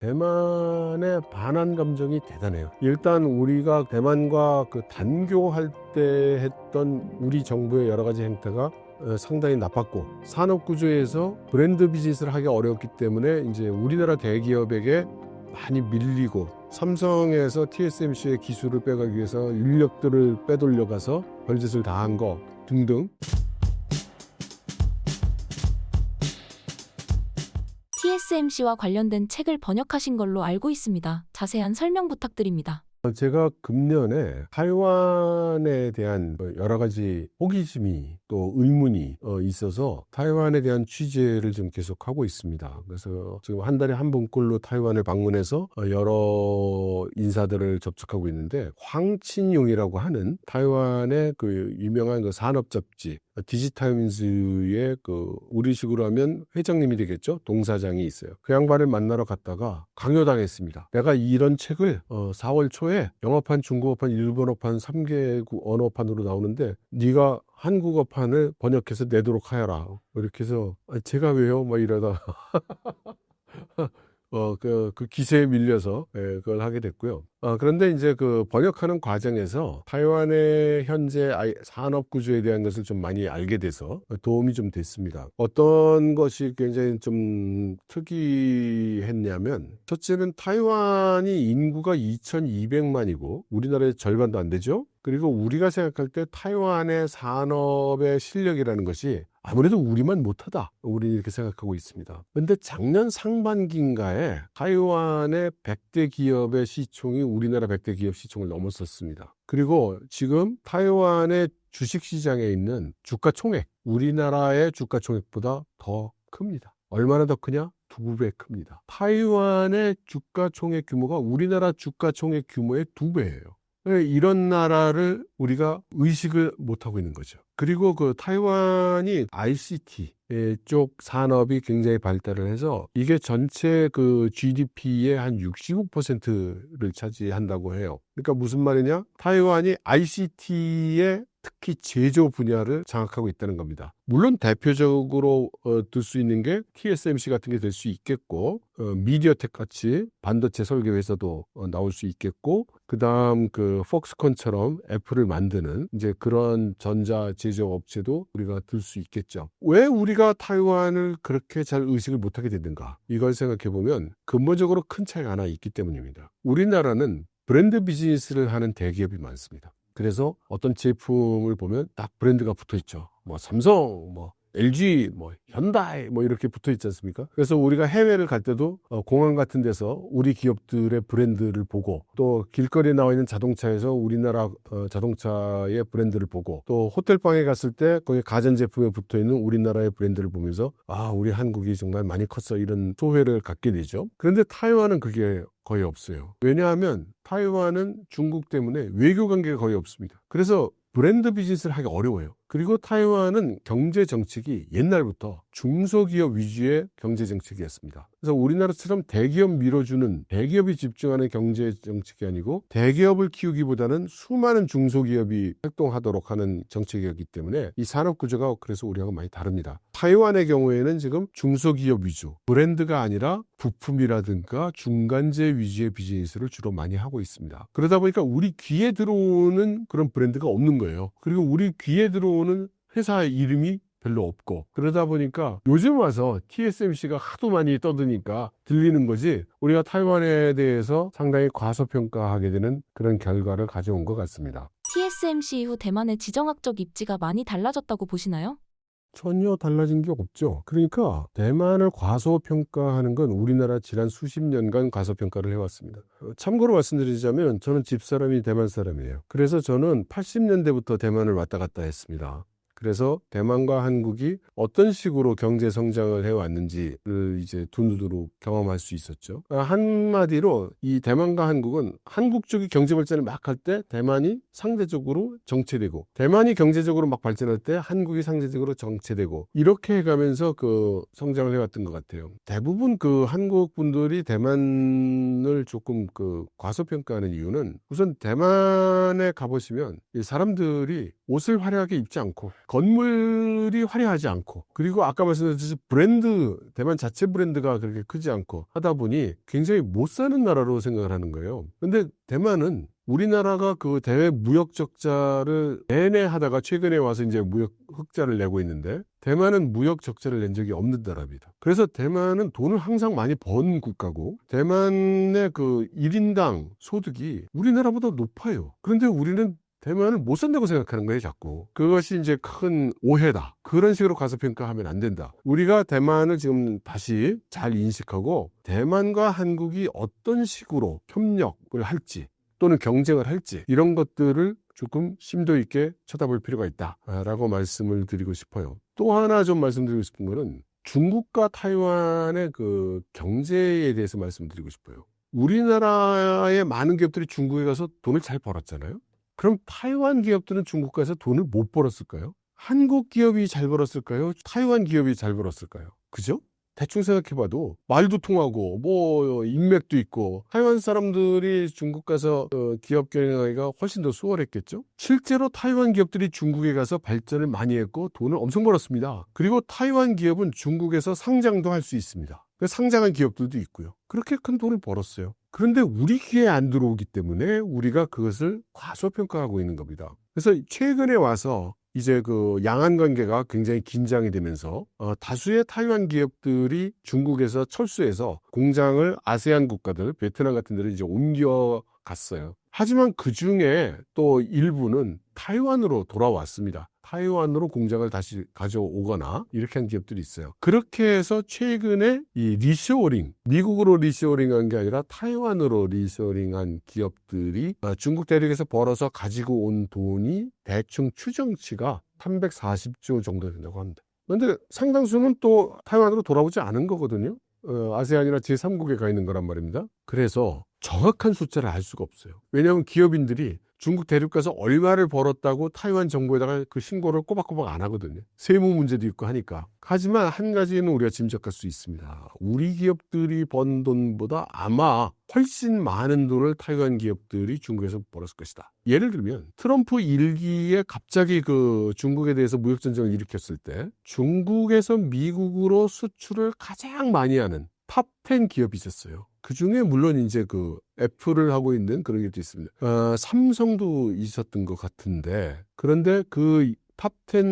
대만의 반한 감정이 대단해요. 일단 우리가 대만과 그 단교할 때 했던 우리 정부의 여러 가지 행태가 상당히 나빴고, 산업 구조에서 브랜드 비즈니스를 하기 어려웠기 때문에 이제 우리나라 대기업에게 많이 밀리고, 삼성에서 TSMC의 기술을 빼가기 위해서 인력들을 빼돌려가서 별짓을 다 한 거 등등. TSMC와 관련된 책을 번역하신 걸로 알고 있습니다. 자세한 설명 부탁드립니다. 제가 금년에 타이완에 대한 여러 가지 호기심이 또 의문이 있어서 타이완에 대한 취재를 좀 계속하고 있습니다. 그래서 지금 한 달에 한 번꼴로 타이완을 방문해서 여러 인사들을 접촉하고 있는데, 황친용이라고 하는 타이완의 그 유명한 그 산업 잡지 디지타임즈의 그 우리식으로 하면 회장님이 되겠죠, 동사장이 있어요. 그 양반을 만나러 갔다가 강요당했습니다. 내가 이런 책을 4월 초에 영어판, 중국어판, 일본어판 3개국 언어판으로 나오는데 네가 한국어판을 번역해서 내도록 하여라. 이렇게 해서 제가 왜요? 막 이러다 그 기세에 밀려서 그걸 하게 됐고요. 그런데 이제 그 번역하는 과정에서 타이완의 현재 산업 구조에 대한 것을 좀 많이 알게 돼서 도움이 좀 됐습니다. 어떤 것이 굉장히 좀 특이했냐면, 첫째는 타이완이 인구가 2,200만이고 우리나라의 절반도 안 되죠. 그리고 우리가 생각할 때 타이완의 산업의 실력이라는 것이 아무래도 우리만 못하다, 우리 이렇게 생각하고 있습니다. 근데 작년 상반기인가에 타이완의 100대 기업의 시총이 우리나라 100대 기업 시총을 넘었었습니다. 그리고 지금 타이완의 주식시장에 있는 주가 총액, 우리나라의 주가 총액보다 더 큽니다. 얼마나 더 크냐? 2배 큽니다. 타이완의 주가 총액 규모가 우리나라 주가 총액 규모의 2배예요. 이런 나라를 우리가 의식을 못하고 있는 거죠. 그리고 그 타이완이 ICT 쪽 산업이 굉장히 발달을 해서 이게 전체 그 GDP의 한 65%를 차지한다고 해요. 그러니까 무슨 말이냐? 타이완이 ICT의 특히 제조 분야를 장악하고 있다는 겁니다. 물론 대표적으로 들 수 있는 게 TSMC 같은 게 될 수 있겠고, 미디어텍 같이 반도체 설계 회사도 나올 수 있겠고, 그다음 그 폭스콘처럼 애플을 만드는 이제 그런 전자 제조 업체도 우리가 들 수 있겠죠. 왜 우리가 타이완을 그렇게 잘 의식을 못하게 됐는가? 이걸 생각해 보면 근본적으로 큰 차이가 하나 있기 때문입니다. 우리나라는 브랜드 비즈니스를 하는 대기업이 많습니다. 그래서 어떤 제품을 보면 딱 브랜드가 붙어 있죠. 뭐 삼성, 뭐 LG, 뭐 현다이, 뭐 이렇게 붙어 있지 않습니까? 그래서 우리가 해외를 갈 때도 공항 같은 데서 우리 기업들의 브랜드를 보고, 또 길거리에 나와 있는 자동차에서 우리나라 자동차의 브랜드를 보고, 또 호텔방에 갔을 때 거기 가전제품에 붙어 있는 우리나라의 브랜드를 보면서 우리 한국이 정말 많이 컸어, 이런 소회를 갖게 되죠. 그런데 타이완은 그게 거의 없어요. 왜냐하면 타이완은 중국 때문에 외교 관계가 거의 없습니다. 그래서 브랜드 비즈니스를 하기 어려워요. 그리고 타이완은 경제 정책이 옛날부터 중소기업 위주의 경제 정책이었습니다. 그래서 우리나라처럼 대기업 밀어주는, 대기업이 집중하는 경제 정책이 아니고 대기업을 키우기보다는 수많은 중소기업이 활동하도록 하는 정책이었기 때문에 이 산업 구조가 그래서 우리하고 많이 다릅니다. 타이완의 경우에는 지금 중소기업 위주, 브랜드가 아니라 부품이라든가 중간재 위주의 비즈니스를 주로 많이 하고 있습니다. 그러다 보니까 우리 귀에 들어오는 그런 브랜드가 없는 거예요. 그리고 우리 귀에 들어오는 회사 이름이 별로 없고, 그러다 보니까 요즘 와서 TSMC가 하도 많이 떠드니까 들리는 거지, 우리가 타이완에 대해서 상당히 과소평가하게 되는 그런 결과를 가져온 것 같습니다. TSMC 이후 대만의 지정학적 입지가 많이 달라졌다고 보시나요? 전혀 달라진 게 없죠. 그러니까 대만을 과소평가하는 건 우리나라 지난 수십 년간 과소평가를 해왔습니다. 참고로 말씀드리자면 저는 집사람이 대만 사람이에요. 그래서 저는 80년대부터 대만을 왔다 갔다 했습니다. 그래서 대만과 한국이 어떤 식으로 경제 성장을 해왔는지를 이제 두 눈으로 경험할 수 있었죠. 한마디로 이 대만과 한국은 한국 쪽이 경제 발전을 막 할 때 대만이 상대적으로 정체되고, 대만이 경제적으로 막 발전할 때 한국이 상대적으로 정체되고, 이렇게 해가면서 그 성장을 해왔던 것 같아요. 대부분 그 한국 분들이 대만을 조금 그 과소평가하는 이유는, 우선 대만에 가보시면 이 사람들이 옷을 화려하게 입지 않고 건물이 화려하지 않고, 그리고 아까 말씀드렸듯이 대만 자체 브랜드가 그렇게 크지 않고 하다 보니 굉장히 못 사는 나라로 생각을 하는 거예요. 근데 대만은 우리나라가 그 대외 무역 적자를 내내 하다가 최근에 와서 이제 무역 흑자를 내고 있는데, 대만은 무역 적자를 낸 적이 없는 나라입니다. 그래서 대만은 돈을 항상 많이 번 국가고, 대만의 그 1인당 소득이 우리나라보다 높아요. 그런데 우리는 대만을 못 산다고 생각하는 거예요, 자꾸. 그것이 이제 큰 오해다. 그런 식으로 과소평가하면 안 된다. 우리가 대만을 지금 다시 잘 인식하고, 대만과 한국이 어떤 식으로 협력을 할지, 또는 경쟁을 할지, 이런 것들을 조금 심도 있게 쳐다볼 필요가 있다라고 말씀을 드리고 싶어요. 또 하나 좀 말씀드리고 싶은 거는 중국과 타이완의 그 경제에 대해서 말씀드리고 싶어요. 우리나라의 많은 기업들이 중국에 가서 돈을 잘 벌었잖아요. 그럼 타이완 기업들은 중국 가서 돈을 못 벌었을까요? 한국 기업이 잘 벌었을까요? 타이완 기업이 잘 벌었을까요? 그죠? 대충 생각해봐도 말도 통하고 뭐 인맥도 있고, 타이완 사람들이 중국 가서 기업 경영하기가 훨씬 더 수월했겠죠. 실제로 타이완 기업들이 중국에 가서 발전을 많이 했고 돈을 엄청 벌었습니다. 그리고 타이완 기업은 중국에서 상장도 할 수 있습니다. 상장한 기업들도 있고요. 그렇게 큰 돈을 벌었어요. 그런데 우리 귀에 안 들어오기 때문에 우리가 그것을 과소평가하고 있는 겁니다. 그래서 최근에 와서 이제 그 양안 관계가 굉장히 긴장이 되면서 다수의 타이완 기업들이 중국에서 철수해서 공장을 아세안 국가들, 베트남 같은 데로 이제 옮겨갔어요. 하지만 그 중에 또 일부는 타이완으로 돌아왔습니다. 타이완으로 공장을 다시 가져오거나 이렇게 한 기업들이 있어요. 그렇게 해서 최근에 이 리쇼어링, 미국으로 리쇼어링한 게 아니라 타이완으로 리쇼어링한 기업들이 중국 대륙에서 벌어서 가지고 온 돈이 대충 추정치가 340조 정도 된다고 합니다. 그런데 상당수는 또 타이완으로 돌아오지 않은 거거든요. 아세안이나 제3국에 가 있는 거란 말입니다. 그래서 정확한 숫자를 알 수가 없어요. 왜냐하면 기업인들이 중국 대륙 가서 얼마를 벌었다고 타이완 정부에다가 그 신고를 꼬박꼬박 안 하거든요. 세무 문제도 있고 하니까. 하지만 한 가지는 우리가 짐작할 수 있습니다. 우리 기업들이 번 돈보다 아마 훨씬 많은 돈을 타이완 기업들이 중국에서 벌었을 것이다. 예를 들면 트럼프 1기에 갑자기 그 중국에 대해서 무역전쟁을 일으켰을 때 중국에서 미국으로 수출을 가장 많이 하는 탑 10 기업이 있었어요. 그 중에 물론 이제 그 애플을 하고 있는 그런 게 있습니다. 삼성도 있었던 것 같은데, 그런데 그 탑 10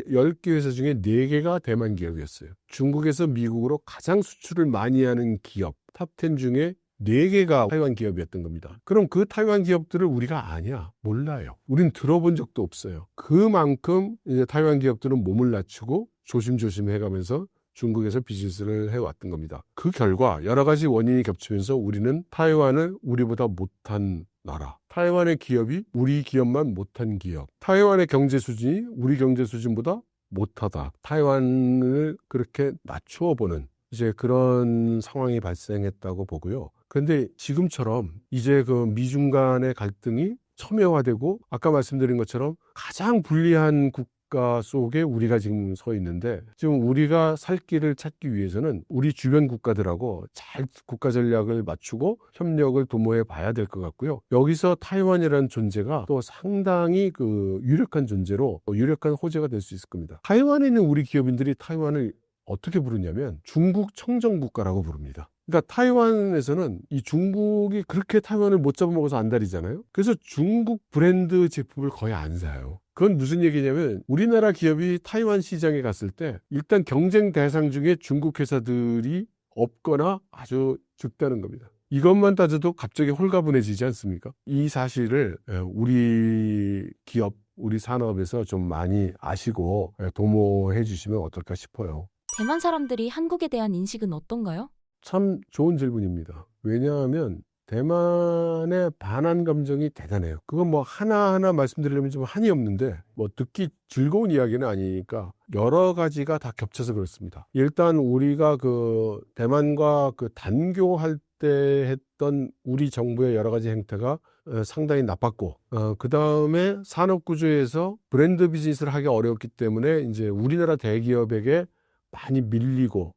10개 회사 중에 4개가 대만 기업이었어요. 중국에서 미국으로 가장 수출을 많이 하는 기업 탑 10 중에 4개가 타이완 기업이었던 겁니다. 그럼 그 타이완 기업들을 우리가 아냐? 몰라요. 우린 들어본 적도 없어요. 그만큼 이제 타이완 기업들은 몸을 낮추고 조심조심 해가면서 중국에서 비즈니스를 해왔던 겁니다. 그 결과 여러 가지 원인이 겹치면서 우리는 타이완을 우리보다 못한 나라, 타이완의 기업이 우리 기업만 못한 기업, 타이완의 경제 수준이 우리 경제 수준보다 못하다, 타이완을 그렇게 낮추어 보는 이제 그런 상황이 발생했다고 보고요. 그런데 지금처럼 이제 그 미중 간의 갈등이 첨예화되고, 아까 말씀드린 것처럼 가장 불리한 국가 속에 우리가 지금 서 있는데, 지금 우리가 살 길을 찾기 위해서는 우리 주변 국가들하고 잘 국가 전략을 맞추고 협력을 도모해 봐야 될 것 같고요. 여기서 타이완이라는 존재가 또 상당히 그 유력한 존재로 유력한 호재가 될 수 있을 겁니다. 타이완에 있는 우리 기업인들이 타이완을 어떻게 부르냐면 중국 청정국가라고 부릅니다. 그러니까 타이완에서는 이 중국이 그렇게 타이완을 못 잡아먹어서 안달이잖아요. 그래서 중국 브랜드 제품을 거의 안 사요. 그건 무슨 얘기냐면 우리나라 기업이 타이완 시장에 갔을 때 일단 경쟁 대상 중에 중국 회사들이 없거나 아주 적다는 겁니다. 이것만 따져도 갑자기 홀가분해지지 않습니까? 이 사실을 우리 기업, 우리 산업에서 좀 많이 아시고 도모해 주시면 어떨까 싶어요. 대만 사람들이 한국에 대한 인식은 어떤가요? 참 좋은 질문입니다. 왜냐하면 대만의 반한 감정이 대단해요. 그건 뭐 하나하나 말씀드리려면 좀 한이 없는데 뭐 듣기 즐거운 이야기는 아니니까 여러 가지가 다 겹쳐서 그렇습니다. 일단 우리가 그 대만과 그 단교할 때 했던 우리 정부의 여러 가지 행태가 상당히 나빴고, 그 다음에 산업 구조에서 브랜드 비즈니스를 하기 어려웠기 때문에 이제 우리나라 대기업에게 많이 밀리고,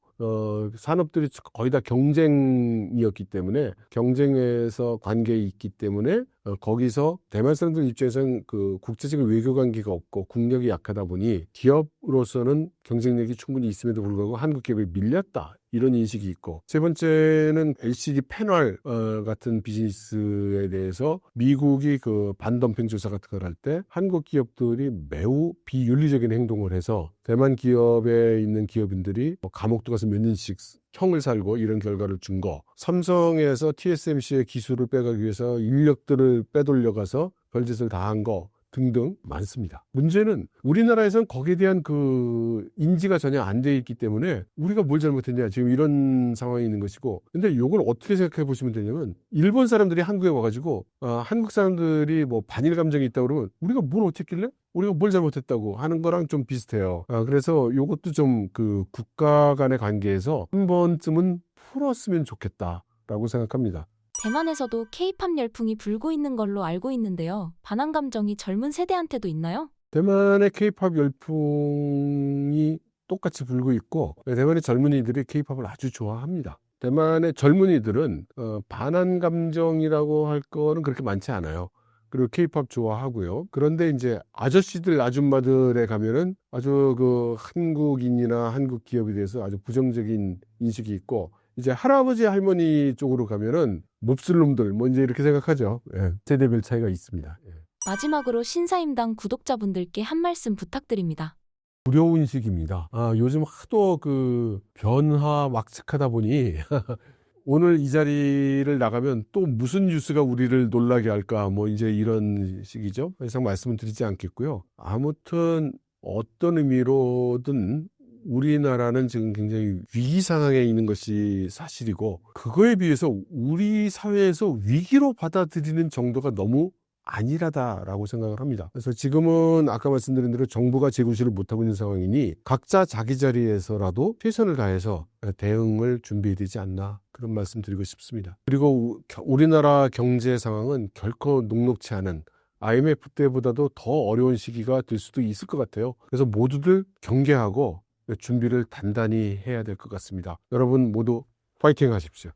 산업들이 거의 다 경쟁이었기 때문에 경쟁에서 관계에 있기 때문에 거기서 대만 사람들 입장에서는 그 국제적인 외교 관계가 없고 국력이 약하다 보니 기업으로서는 경쟁력이 충분히 있음에도 불구하고 한국 기업에 밀렸다. 이런 인식이 있고, 세 번째는 LCD 패널 같은 비즈니스에 대해서 미국이 그 반덤핑 조사 같은 걸 할 때 한국 기업들이 매우 비윤리적인 행동을 해서 대만 기업에 있는 기업인들이 뭐 감옥도 가서 몇 년씩 형을 살고 이런 결과를 준 거, 삼성에서 TSMC의 기술을 빼가기 위해서 인력들을 빼돌려가서 별짓을 다 한 거 등등 많습니다. 문제는 우리나라에서는 거기에 대한 그 인지가 전혀 안 돼 있기 때문에 우리가 뭘 잘못했냐 지금 이런 상황이 있는 것이고, 근데 이걸 어떻게 생각해 보시면 되냐면, 일본 사람들이 한국에 와가지고 한국 사람들이 뭐 반일 감정이 있다고 그러면 우리가 뭘 어떻게 했길래? 우리가 뭘 잘못했다고 하는 거랑 좀 비슷해요. 그래서 이것도 좀 그 국가 간의 관계에서 한 번쯤은 풀었으면 좋겠다라고 생각합니다. 대만에서도 K-팝 열풍이 불고 있는 걸로 알고 있는데요. 반한 감정이 젊은 세대한테도 있나요? 대만의 K-팝 열풍이 똑같이 불고 있고, 대만의 젊은이들이 K-팝을 아주 좋아합니다. 대만의 젊은이들은 반한 감정이라고 할 거는 그렇게 많지 않아요. 그리고 K-팝 좋아하고요. 그런데 이제 아저씨들, 아줌마들에 가면은 아주 그 한국인이나 한국 기업에 대해서 아주 부정적인 인식이 있고, 이제 할아버지 할머니 쪽으로 가면은 몹쓸 놈들 뭐 이제 이렇게 생각하죠. 예, 세대별 차이가 있습니다. 예. 마지막으로 신사임당 구독자분들께 한 말씀 부탁드립니다. 불효인식입니다. 요즘 하도 그 변화 막측하다 보니 오늘 이 자리를 나가면 또 무슨 뉴스가 우리를 놀라게 할까 뭐 이제 이런 식이죠. 더 이상 말씀을 드리지 않겠고요. 아무튼 어떤 의미로든 우리나라는 지금 굉장히 위기 상황에 있는 것이 사실이고, 그거에 비해서 우리 사회에서 위기로 받아들이는 정도가 너무 안일하다라고 생각을 합니다. 그래서 지금은 아까 말씀드린 대로 정부가 재구실을 못하고 있는 상황이니 각자 자기 자리에서라도 최선을 다해서 대응을 준비해야 되지 않나, 그런 말씀 드리고 싶습니다. 그리고 우리나라 경제 상황은 결코 녹록치 않은 IMF 때보다도 더 어려운 시기가 될 수도 있을 것 같아요. 그래서 모두들 경계하고 준비를 단단히 해야 될 것 같습니다. 여러분 모두 파이팅 하십시오.